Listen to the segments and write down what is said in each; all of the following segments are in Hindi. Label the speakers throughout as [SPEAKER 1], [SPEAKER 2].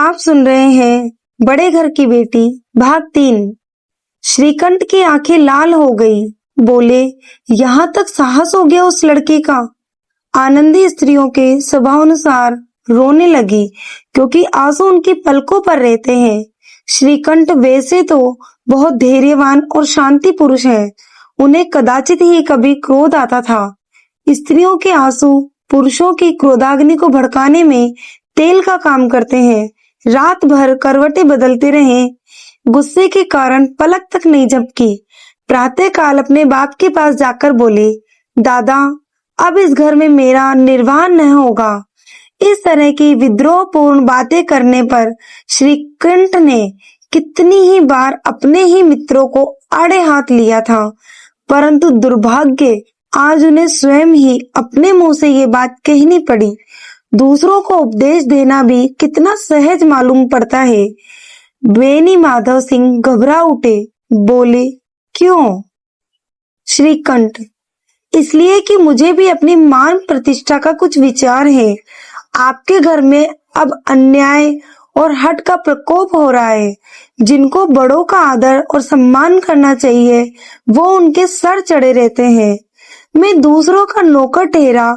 [SPEAKER 1] आप सुन रहे हैं बड़े घर की बेटी भाग 3। श्रीकंठ की आंखें लाल हो गई। बोले, यहाँ तक साहस हो गया उस लड़के का। आनंदी स्त्रियों के स्वभावानुसार रोने लगी क्योंकि आंसू उनकी पलकों पर रहते हैं। श्रीकंठ वैसे तो बहुत धैर्यवान और शांति पुरुष है। उन्हें कदाचित ही कभी क्रोध आता था। स्त्रियों के आंसू पुरुषों की क्रोधाग्नि को भड़काने में तेल का काम करते हैं। रात भर करवटें बदलते रहे, गुस्से के कारण पलक तक नहीं झपकी। प्रातः काल अपने बाप के पास जाकर बोले, दादा, अब इस घर में मेरा निर्वाह न होगा। इस तरह की विद्रोहपूर्ण बातें करने पर श्रीकंठ ने कितनी ही बार अपने ही मित्रों को आड़े हाथ लिया था, परंतु दुर्भाग्य आज उन्हें स्वयं ही अपने मुंह से ये बात कहनी पड़ी। दूसरों को उपदेश देना भी कितना सहज मालूम पड़ता है। बेनी माधव सिंह घबरा उठे। बोले, क्यों? श्रीकंठ, इसलिए कि मुझे भी अपनी मान प्रतिष्ठा का कुछ विचार है। आपके घर में अब अन्याय और हठ का प्रकोप हो रहा है। जिनको बड़ों का आदर और सम्मान करना चाहिए वो उनके सर चढ़े रहते हैं। मैं दूसरों का नौकर ठहरा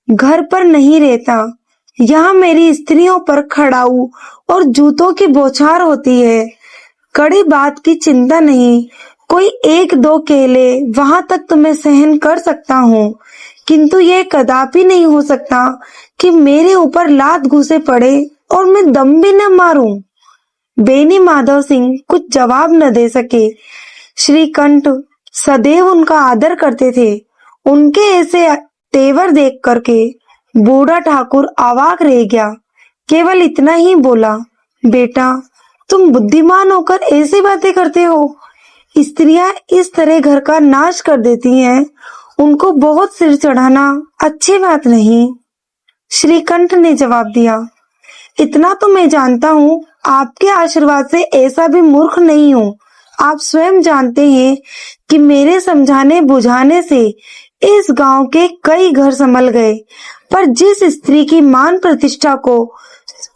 [SPEAKER 1] घर पर नहीं रहता। यहाँ मेरी स्त्रियों पर खड़ाऊ और जूतों की बौछार होती है। कड़ी बात की चिंता नहीं, कोई एक दो केले वहां तक तो मैं सहन कर सकता हूँ, किंतु ये कदापि नहीं हो सकता कि मेरे ऊपर लात घुसे पड़े और मैं दम भी न मारूं। बेनी माधव सिंह कुछ जवाब न दे सके। श्रीकंठ सदैव उनका आदर करते थे। उनके ऐसे तेवर देख करके बूढ़ा ठाकुर अवाक रह गया। केवल इतना ही बोला, बेटा, तुम बुद्धिमान होकर ऐसी बातें करते हो। स्त्रियां इस तरह घर का नाश कर देती हैं, उनको बहुत सिर चढ़ाना अच्छी बात नहीं। श्रीकंठ ने जवाब दिया, इतना तो मैं जानता हूँ, आपके आशीर्वाद से ऐसा भी मूर्ख नहीं हूँ। आप स्वयं जानते हैं कि मेरे समझाने बुझाने से इस गांव के कई घर संभल गए, पर जिस स्त्री की मान प्रतिष्ठा को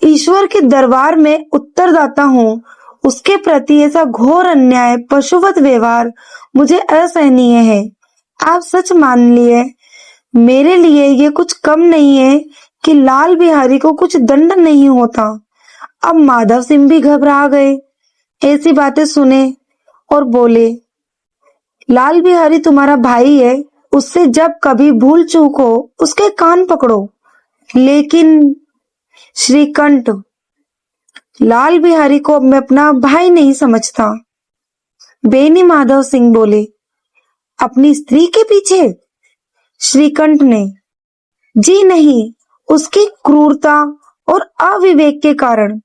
[SPEAKER 1] ईश्वर के दरबार में उत्तरदाता हूँ, उसके प्रति ऐसा घोर अन्याय, पशुवत व्यवहार मुझे असहनीय है। आप सच मान लिए, मेरे लिए ये कुछ कम नहीं है कि लाल बिहारी को कुछ दंड नहीं होता। अब माधव सिंह भी घबरा गए। ऐसी बातें सुने और बोले, लाल बिहारी तुम्हारा भाई है, उससे जब कभी भूल चूक हो उसके कान पकड़ो। लेकिन श्रीकंठ, लाल बिहारी को मैं अपना भाई नहीं समझता। बेनी माधव सिंह बोले, अपनी स्त्री के पीछे? श्रीकंठ ने, जी नहीं, उसकी क्रूरता और अविवेक के कारण।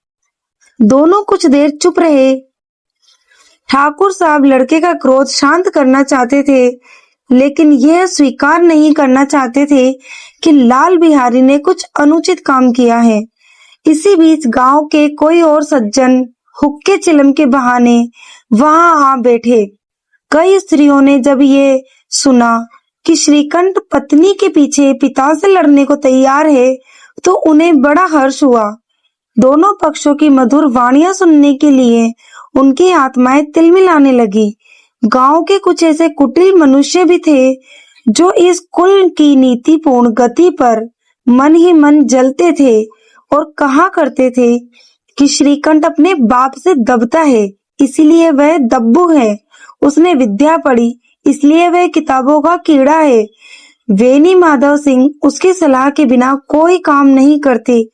[SPEAKER 1] दोनों कुछ देर चुप रहे। ठाकुर साहब लड़के का क्रोध शांत करना चाहते थे, लेकिन यह स्वीकार नहीं करना चाहते थे कि लाल बिहारी ने कुछ अनुचित काम किया है। इसी बीच गांव के कोई और सज्जन हुक्के चिलम के बहाने वहां आ बैठे। कई स्त्रियों ने जब ये सुना कि श्रीकंठ पत्नी के पीछे पिता से लड़ने को तैयार है, तो उन्हें बड़ा हर्ष हुआ। दोनों पक्षों की मधुर वाणियां सुनने के लिए उनकी आत्माएं तिलमिलाने लगी। गांव के कुछ ऐसे कुटिल मनुष्य भी थे जो इस कुल की नीतिपूर्ण गति पर मन ही मन जलते थे और कहा करते थे कि श्रीकंठ अपने बाप से दबता है, इसलिए वह दब्बू है। उसने विद्या पढ़ी, इसलिए वह किताबों का कीड़ा है। वेनी माधव सिंह उसकी सलाह के बिना कोई काम नहीं करते।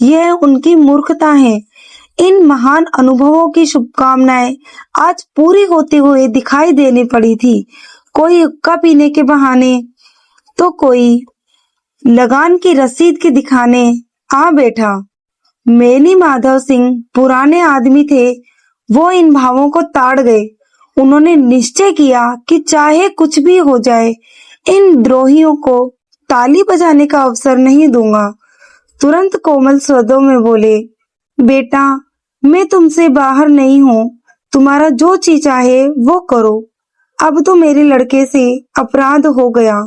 [SPEAKER 1] यह उनकी मूर्खता है। इन महान अनुभवों की शुभकामनाएं आज पूरी होते हुए दिखाई देने पड़ी थी। कोई हुक्का पीने के बहाने तो कोई लगान की रसीद के दिखाने आ बैठा। मेनी माधव सिंह पुराने आदमी थे, वो इन भावों को ताड़ गए। उन्होंने निश्चय किया कि चाहे कुछ भी हो जाए, इन द्रोहियों को ताली बजाने का अवसर नहीं दूंगा। तुरंत कोमल स्वरों में बोले, बेटा, मैं तुमसे बाहर नहीं हूँ, तुम्हारा जो चीज चाहे वो करो। अब तो मेरे लड़के से अपराध हो गया।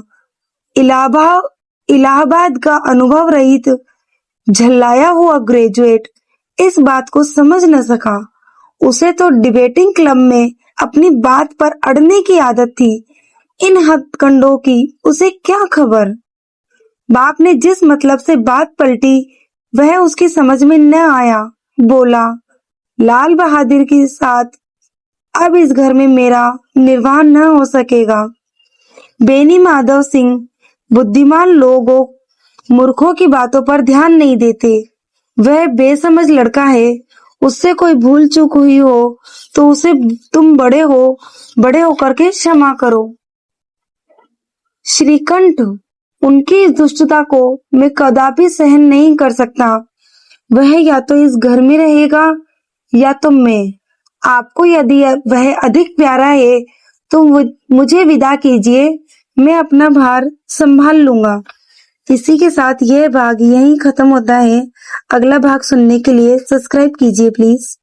[SPEAKER 1] इलाहाबाद का अनुभव रहित झल्लाया हुआ ग्रेजुएट इस बात को समझ न सका। उसे तो डिबेटिंग क्लब में अपनी बात पर अड़ने की आदत थी। इन हथकंडों की उसे क्या खबर। बाप ने जिस मतलब से बात पलटी वह उसकी समझ में न आया। बोला, लाल बहादुर के साथ अब इस घर में मेरा निर्वाह न हो सकेगा। बेनी माधव सिंह बुद्धिमान लोगों मूर्खों की बातों पर ध्यान नहीं देते। वह बेसमझ लड़का है। उससे कोई भूल चूक हुई हो तो उसे तुम बड़े होकर के क्षमा करो। श्रीकंठ, उनकी इस दुष्टता को मैं कदापि सहन नहीं कर सकता। वह या तो इस घर में रहेगा या तो मैं। आपको यदि वह अधिक प्यारा है तो मुझे विदा कीजिए। मैं अपना भार संभाल लूंगा। इसी के साथ यह भाग यहीं खत्म होता है। अगला भाग सुनने के लिए सब्सक्राइब कीजिए प्लीज।